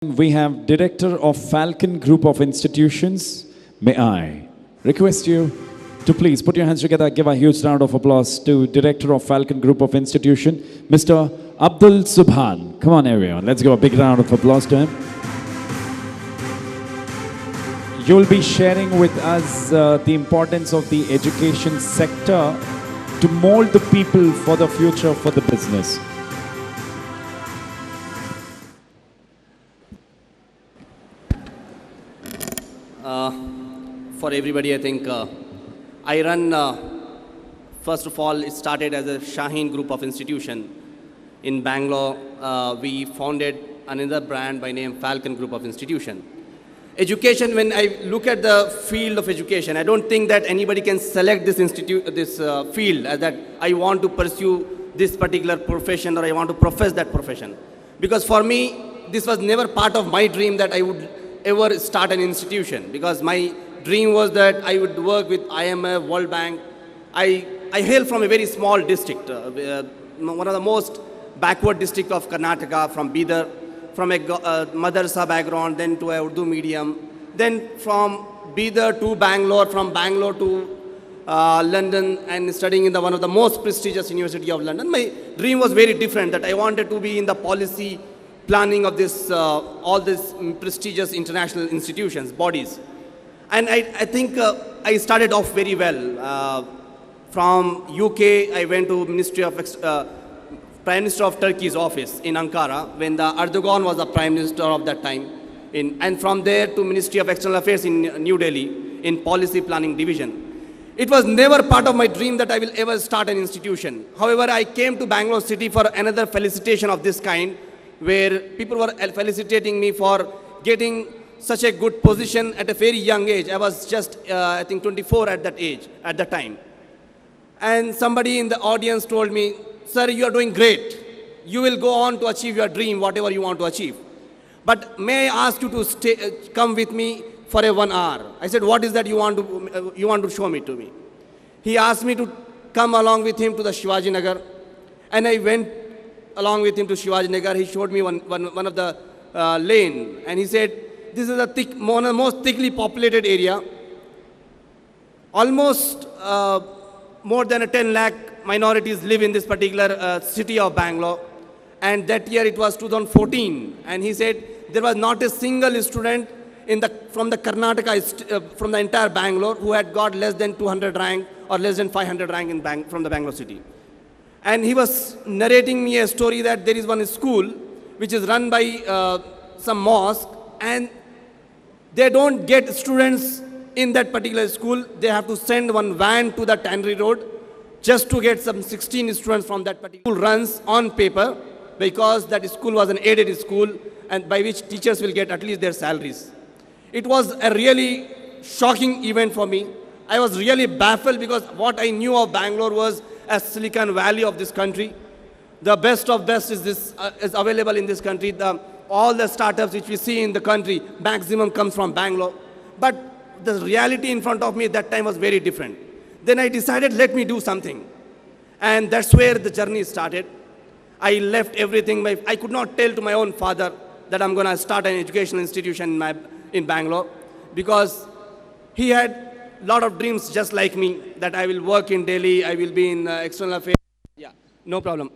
We have Director of Falcon Group of Institutions. May I request you to please put your hands together, give a huge round of applause to Director of Falcon Group of Institution, Mr. Abdul Subhan. Come on everyone, let's give a big round of applause to him. You'll be sharing with us the importance of the education sector to mold the people for the future, for the business. For everybody, I think I run, first of all, it started as a Shaheen Group of Institution. In Bangalore, we founded another brand by name Falcon Group of Institution. Education, when I look at the field of education, I don't think that anybody can select this field as that I want to pursue this particular profession or I want to profess that profession. Because for me, this was never part of my dream that I would ever start an institution, because my dream was that I would work with IMF, World Bank. I hail from a very small district, one of the most backward district of Karnataka, from Bidar, from a madrasa background, then to a Urdu medium, then from Bidar to Bangalore, from Bangalore to London, and studying in one of the most prestigious University of London. My dream was very different, that I wanted to be in the policy planning of this, all these prestigious international institutions, bodies. And I think I started off very well. From UK, I went to Prime Minister of Turkey's office in Ankara, when the Erdogan was the Prime Minister of that time. And from there to Ministry of External Affairs in New Delhi, in Policy Planning Division. It was never part of my dream that I will ever start an institution. However, I came to Bangalore city for another felicitation of this kind, where people were felicitating me for getting such a good position at a very young age. I was just, I think, 24 at that age, at that time. And somebody in the audience told me, "Sir, you are doing great. You will go on to achieve your dream, whatever you want to achieve. But may I ask you to come with me for a 1 hour?" I said, "What is that you want to show me to me?" He asked me to come along with him to the Shivaji Nagar. And I went along with him to Shivaji Nagar. He showed me one of the lane. And he said, "This is one of the most thickly populated area. Almost more than 10 lakh minorities live in this particular city of Bangalore." And that year it was 2014. And he said there was not a single student from the Karnataka, from the entire Bangalore, who had got less than 200 rank or less than 500 rank from the Bangalore city. And he was narrating me a story that there is one school which is run by some mosque, and they don't get students in that particular school. They have to send one van to the Tannery Road just to get some 16 students from that particular school. Runs on paper, because that school was an aided school, and by which teachers will get at least their salaries. It was a really shocking event for me. I was really baffled, because what I knew of Bangalore was as Silicon Valley of this country. The best of best is available in this country. All the startups which we see in the country, maximum comes from Bangalore. But the reality in front of me at that time was very different. Then I decided, let me do something. And that's where the journey started. I left everything. I could not tell to my own father that I'm going to start an educational institution in Bangalore, because he had a lot of dreams just like me, that I will work in Delhi, I will be in external affairs. Yeah, no problem.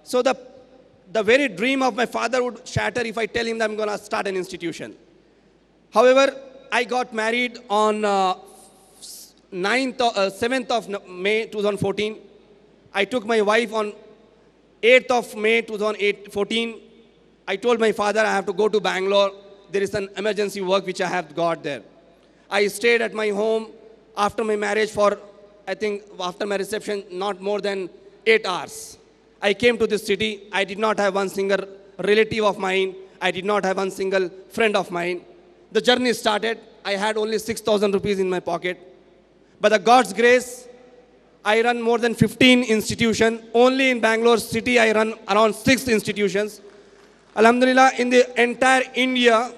So the very dream of my father would shatter if I tell him that I'm going to start an institution. However, I got married on 7th of May 2014. I took my wife on 8th of May 2014. I told my father I have to go to Bangalore. There is an emergency work which I have got there. I stayed at my home after my marriage for, I think, after my reception, not more than 8 hours. I came to this city. I did not have one single relative of mine. I did not have one single friend of mine. The journey started. I had only 6,000 rupees in my pocket. By the God's grace, I run more than 15 institutions. Only in Bangalore city, I run around 6 institutions. Alhamdulillah, in the entire India,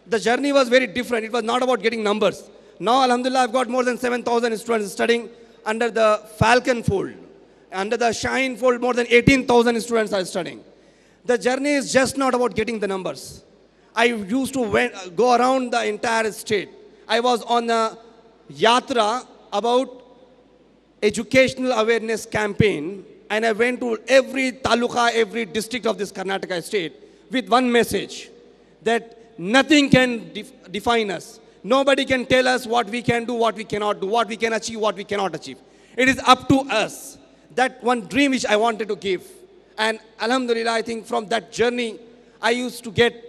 the journey was very different. It was not about getting numbers. Now, alhamdulillah, I've got more than 7,000 students studying under the Falcon fold. Under the Shine fold, more than 18,000 students are studying. The journey is just not about getting the numbers. I used to go around the entire state. I was on a yatra about educational awareness campaign, and I went to every taluka, every district of this Karnataka state with one message, that nothing can define us. Nobody can tell us what we can do, what we cannot do, what we can achieve, what we cannot achieve. It is up to us. That one dream which I wanted to give. And Alhamdulillah, I think from that journey, I used to get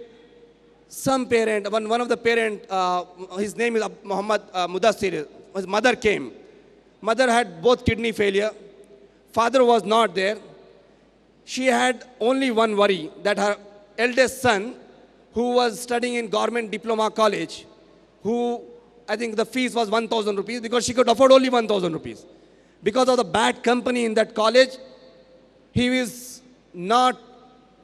some parent, one of the parent, his name is Muhammad Mudassir, his mother came. Mother had both kidney failure. Father was not there. She had only one worry, that her eldest son, who was studying in government diploma college, who I think the fees was 1,000 rupees because she could afford only 1,000 rupees. Because of the bad company in that college, he was not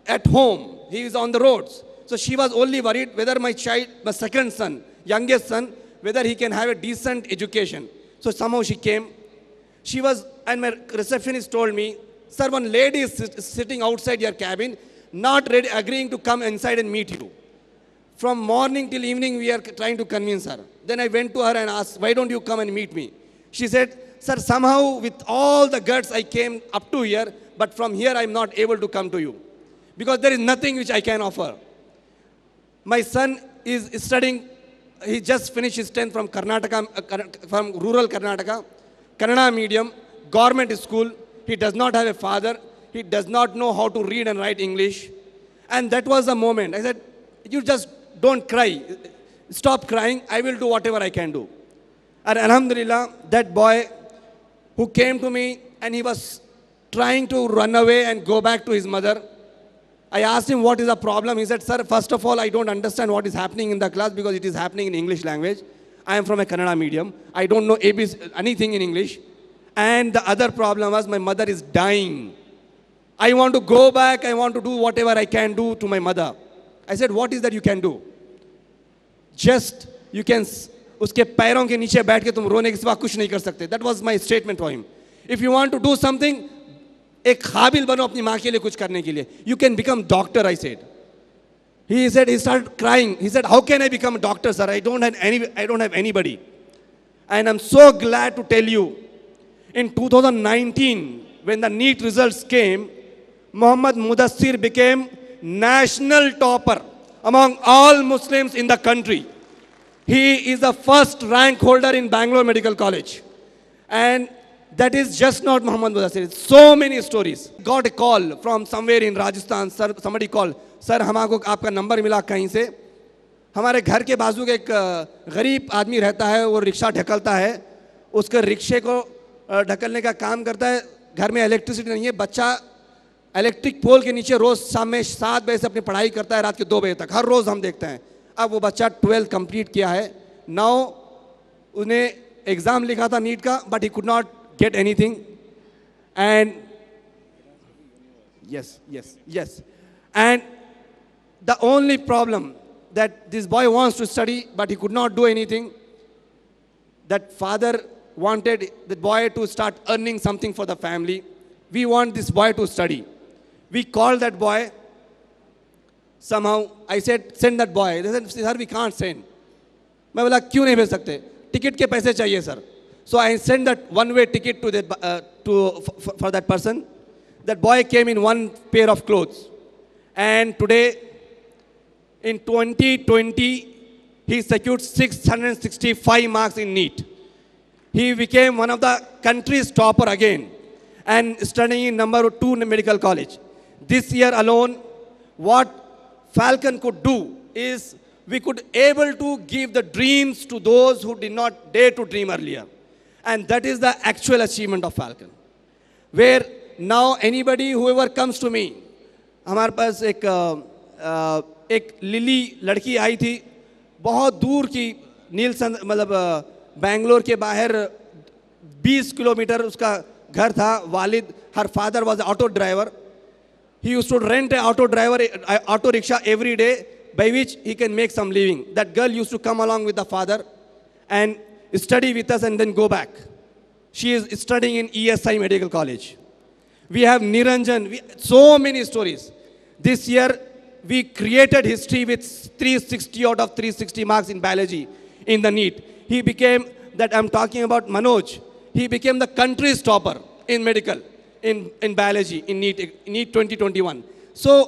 at home. He was on the roads. So she was only worried whether my child, my second son, youngest son, whether he can have a decent education. So somehow she came. She was, and my receptionist told me, sir, one lady is sitting outside your cabin, not ready, agreeing to come inside and meet you. From morning till evening, we are trying to convince her. Then I went to her and asked, why don't you come and meet me? She said, sir, somehow with all the guts I came up to here, but from here I'm not able to come to you. Because there is nothing which I can offer. My son is studying, he just finished his 10th from Karnataka, from rural Karnataka, Kannada medium, government school. He does not have a father. He does not know how to read and write English. And that was the moment. I said, you just don't cry. Stop crying. I will do whatever I can do. And Alhamdulillah, that boy who came to me and he was trying to run away and go back to his mother. I asked him what is the problem. He said, sir, first of all, I don't understand what is happening in the class because it is happening in English language. I am from a Kannada medium. I don't know anything in English. And the other problem was my mother is dying. I want to go back. I want to do whatever I can do to my mother. I said, what is that you can do? Just, you can, उसके पैरों के नीचे बैठ के तुम रोने के सिवा कुछ नहीं कर सकते. That was my statement for him. If you want to do something, एक काबिल बनो अपनी माँ के लिए कुछ करने के लिए. You can become doctor, I said. He said, he started crying. He said, how can I become a doctor, sir? I don't have anybody. And I'm so glad to tell you, in 2019, when the NEET results came, Muhammad Mudassir became national topper among all Muslims in the country. He is the first rank holder in Bangalore Medical College. And that is just not Muhammad Mudassir. So many stories. Got a call from somewhere in Rajasthan. Sir, somebody called. Sir, हमको आपका number मिला कहीं से. हमारे घर के बाजू के एक गरीब आदमी रहता है, वो रिक्शा ढकलता है. उसके रिक्शे को ढकलने का काम करता है. घर में इलेक्ट्रिसिटी नहीं है. बच्चा इलेक्ट्रिक पोल के नीचे रोज शाम में 7 बजे से अपनी पढ़ाई करता है, रात के 2 बजे तक. हर रोज हम देखते हैं. अब वो बच्चा 12th कंप्लीट किया है. नाउ उन्हें एग्ज़ाम लिखा था नीट का, but he could not get anything. And yes. And the only problem that this boy wants to study, but he could not do anything. That father wanted the boy to start earning something for the family. We want this boy to study. We called that boy. Somehow I said, send that boy. They said, sir, we can't send. मैं बोला क्यों नहीं भेज सकते? Ticket के पैसे चाहिए sir. So I sent that one-way ticket to that, for that person. That boy came in one pair of clothes. And today, in 2020, he secured 665 marks in NEET. He became one of the country's topper again and studying in number 2 medical college. This year alone, what Falcon could do is we could able to give the dreams to those who did not dare to dream earlier. And that is the actual achievement of Falcon. Where now anybody, whoever comes to me, हमारे पास एक lily लड़की आई थी, बहुत दूर की Nielsen मतलब बैंगलोर के बाहर 20 किलोमीटर उसका घर था. वालिद, her father was an auto driver. He used to rent an auto rickshaw every day, by which he can make some living. That girl used to come along with the father and study with us and then go back. She is studying in ESI Medical College. We have Niranjan, so many stories. This year, we created history with 360 out of 360 marks in biology in the NEET. He became, that I'm talking about Manoj, he became the country's topper in medical, in biology, in NEET 2021. So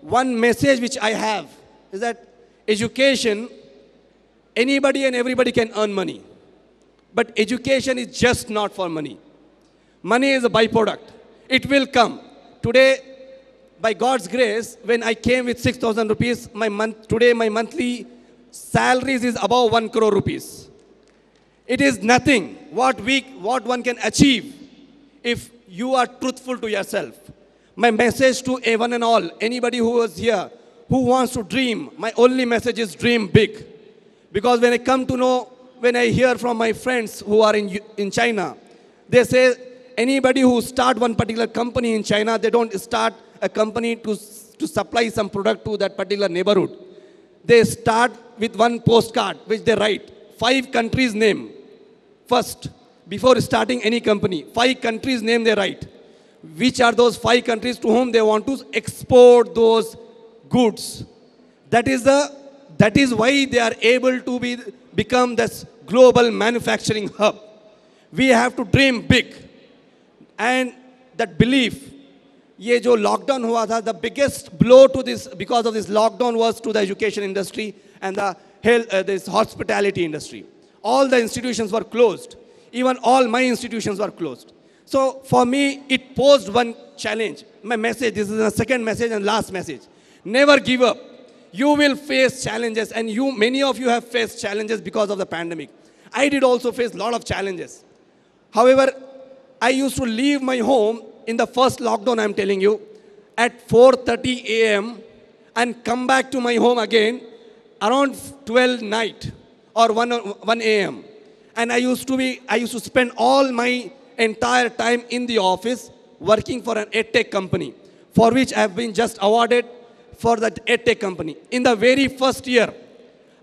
one message which I have is that education, anybody and everybody can earn money. But education is just not for money. Money is a byproduct. It will come. Today, by God's grace, when I came with 6,000 rupees, today my monthly salaries is above 1 crore rupees. It is nothing what one can achieve if you are truthful to yourself. My message to everyone and all, anybody who is here, who wants to dream, my only message is dream big. Because when I come to know, when I hear from my friends who are in China, they say anybody who start one particular company in China, they don't start a company to supply some product to that particular neighborhood. They start with one postcard which they write, 5 countries name. First, before starting any company, 5 countries name they write. Which are those 5 countries to whom they want to export those goods. That is why they are able to become this global manufacturing hub. We have to dream big. And that belief, ये जो lockdown हुआ था, the biggest blow to this, because of this lockdown, was to the education industry and the this hospitality industry. All the institutions were closed. Even all my institutions were closed. So for me, it posed one challenge. My message, this is the second message and last message. Never give up. You will face challenges, and many of you have faced challenges because of the pandemic. I did also face a lot of challenges. However, I used to leave my home in the first lockdown, I'm telling you, at 4:30 a.m. and come back to my home again around 12 night or 1 a.m. And I used to spend all my entire time in the office working for an EdTech company, for which I have been just awarded for that EdTech company. In the very first year,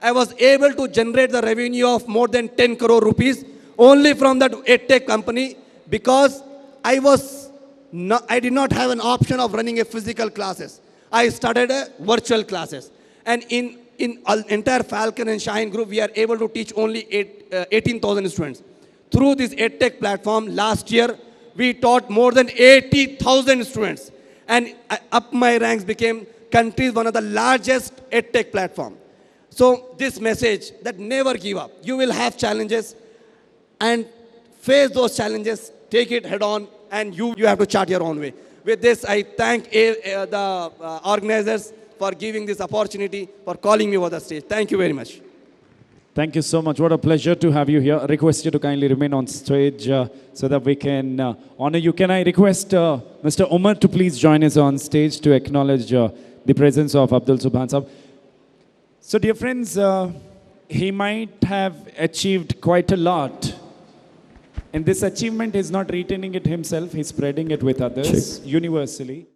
I was able to generate the revenue of more than 10 crore rupees only from that EdTech company, because I did not have an option of running a physical classes. I started a virtual classes. And in entire Falcon and Shine group, we are able to teach only 18,000 students. Through this EdTech platform, last year, we taught more than 80,000 students. And up my ranks became country's one of the largest EdTech platform. So this message, that never give up. You will have challenges, and face those challenges, take it head on, and you have to chart your own way. With this, I thank the organizers for giving this opportunity, for calling me over the stage. Thank you very much. Thank you so much. What a pleasure to have you here. I request you to kindly remain on stage so that we can honor you. Can I request Mr. Umar to please join us on stage to acknowledge the presence of Abdul Subhan Sahab. So dear friends, he might have achieved quite a lot. And this achievement is not retaining it himself, he's spreading it with others universally.